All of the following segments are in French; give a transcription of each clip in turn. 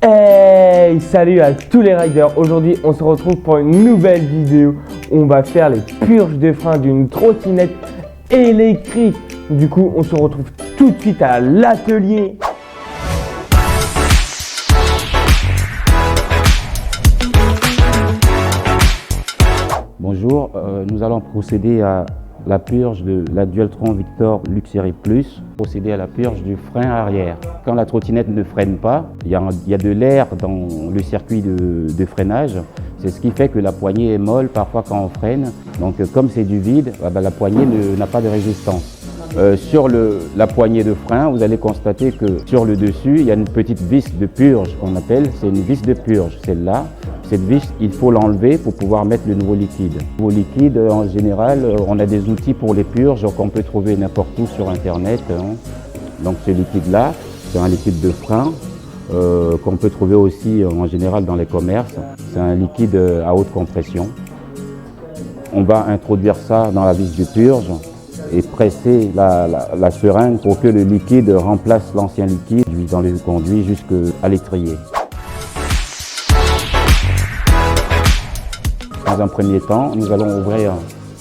Hey, salut à tous les riders. Aujourd'hui on se retrouve pour une nouvelle vidéo. On va faire les purges de frein d'une trottinette électrique. Du coup on se retrouve tout de suite à l'atelier. Bonjour, nous allons procéder à la purge de la Dualtron Victor Luxury Plus, procéder à la purge du frein arrière. Quand la trottinette ne freine pas, il y a de l'air dans le circuit de freinage. C'est ce qui fait que la poignée est molle parfois quand on freine. Donc comme c'est du vide, la poignée n'a pas de résistance. Sur la poignée de frein, vous allez constater que sur le dessus, il y a une petite vis de purge qu'on appelle, c'est une vis de purge, celle-là. Cette vis, il faut l'enlever pour pouvoir mettre le nouveau liquide. Le nouveau liquide, en général, on a des outils pour les purges qu'on peut trouver n'importe où sur Internet. Donc ce liquide-là, c'est un liquide de frein qu'on peut trouver aussi en général dans les commerces. C'est un liquide à haute compression. On va introduire ça dans la vis de purge et presser la seringue pour que le liquide remplace l'ancien liquide dans le conduit jusqu'à l'étrier. Dans un premier temps, nous allons ouvrir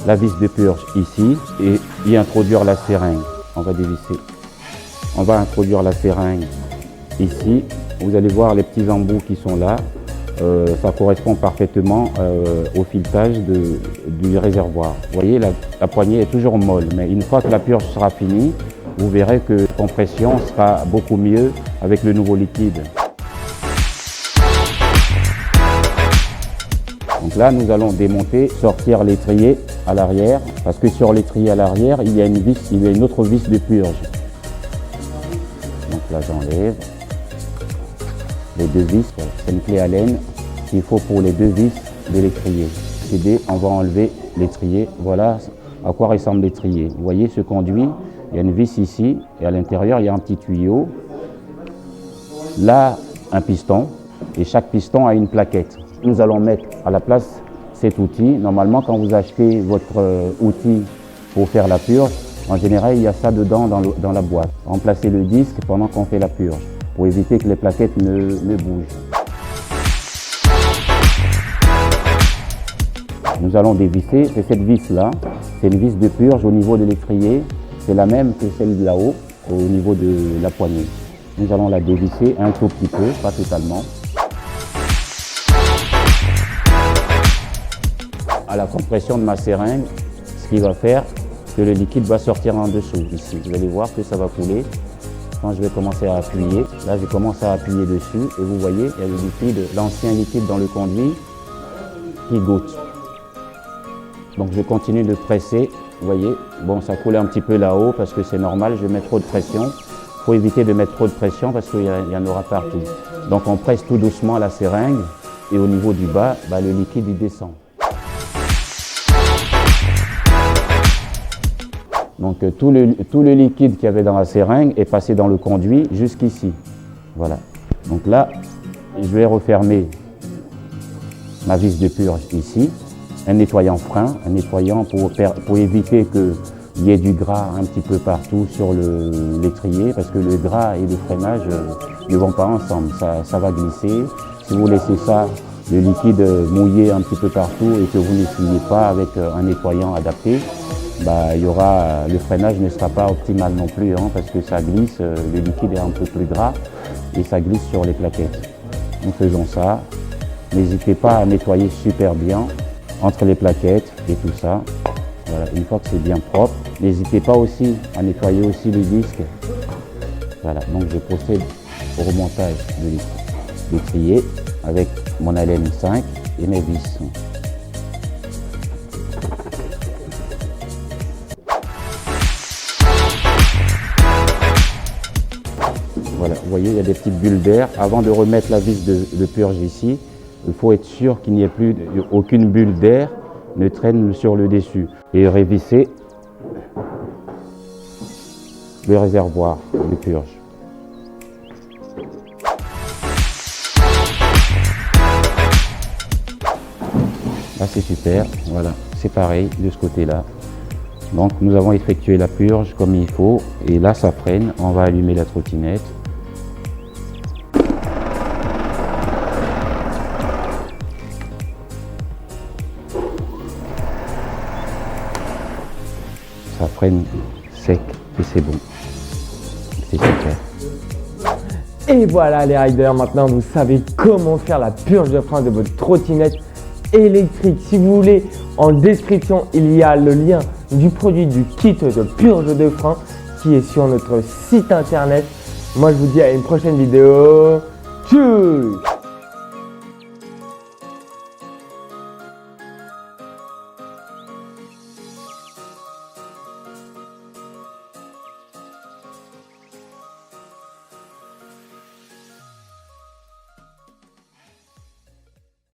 la vis de purge ici et y introduire la seringue. On va dévisser. On va introduire la seringue ici. Vous allez voir les petits embouts qui sont là. Ça correspond parfaitement au filetage du réservoir. Vous voyez, la poignée est toujours molle, mais une fois que la purge sera finie, vous verrez que la compression sera beaucoup mieux avec le nouveau liquide. Donc là, nous allons démonter, sortir l'étrier à l'arrière, parce que sur l'étrier à l'arrière, il y a une autre vis de purge. Donc là, j'enlève les deux vis. C'est une clé Allen qu'il faut pour les deux vis de l'étrier. On va enlever l'étrier. Voilà à quoi ressemble l'étrier. Vous voyez ce conduit, il y a une vis ici, et à l'intérieur, il y a un petit tuyau. Là, un piston, et chaque piston a une plaquette. Nous allons mettre à la place cet outil. Normalement, quand vous achetez votre outil pour faire la purge, en général, il y a ça dedans dans la boîte. Remplacez le disque pendant qu'on fait la purge, pour éviter que les plaquettes ne bougent. Nous allons dévisser, c'est cette vis-là, c'est une vis de purge au niveau de l'étrier, c'est la même que celle de là-haut, au niveau de la poignée. Nous allons la dévisser un tout petit peu, pas totalement. À la compression de ma seringue, ce qui va faire que le liquide va sortir en dessous ici. Vous allez voir que ça va couler. Quand je vais commencer à appuyer, là je commence à appuyer dessus et vous voyez, il y a le liquide, l'ancien liquide dans le conduit qui goutte. Donc je continue de presser, vous voyez, bon ça coule un petit peu là-haut parce que c'est normal, je mets trop de pression. Il faut éviter de mettre trop de pression parce qu'il y en aura partout. Donc on presse tout doucement la seringue et au niveau du bas, le liquide il descend. Donc tout le liquide qu'il y avait dans la seringue est passé dans le conduit jusqu'ici. Voilà. Donc là, je vais refermer ma vis de purge ici. Un nettoyant frein, un nettoyant pour éviter qu'il y ait du gras un petit peu partout sur l'étrier, parce que le gras et le freinage ne vont pas ensemble. Ça va glisser. Si vous laissez ça, le liquide mouillé un petit peu partout et que vous n'essuyez pas avec un nettoyant adapté, le freinage ne sera pas optimal non plus, parce que ça glisse, le liquide est un peu plus gras et ça glisse sur les plaquettes. Nous faisons ça. N'hésitez pas à nettoyer super bien entre les plaquettes et tout ça. Voilà, une fois que c'est bien propre, n'hésitez pas aussi à nettoyer aussi les disques. Voilà, donc je procède au remontage de l'étrier avec mon Allen 5 et mes vis. Voilà, vous voyez, il y a des petites bulles d'air. Avant de remettre la vis de purge ici, il faut être sûr qu'il n'y ait plus aucune bulle d'air ne traîne sur le dessus. Et révisser le réservoir de purge. Là c'est super, voilà, c'est pareil de ce côté-là. Donc nous avons effectué la purge comme il faut et là ça freine, on va allumer la trottinette. ça freine sec et c'est bon. C'est super. Et voilà les riders, maintenant vous savez comment faire la purge de frein de votre trottinette électrique. Si vous voulez, en description, il y a le lien du produit du kit de purge de frein qui est sur notre site internet. Moi je vous dis à une prochaine vidéo. Tchuss!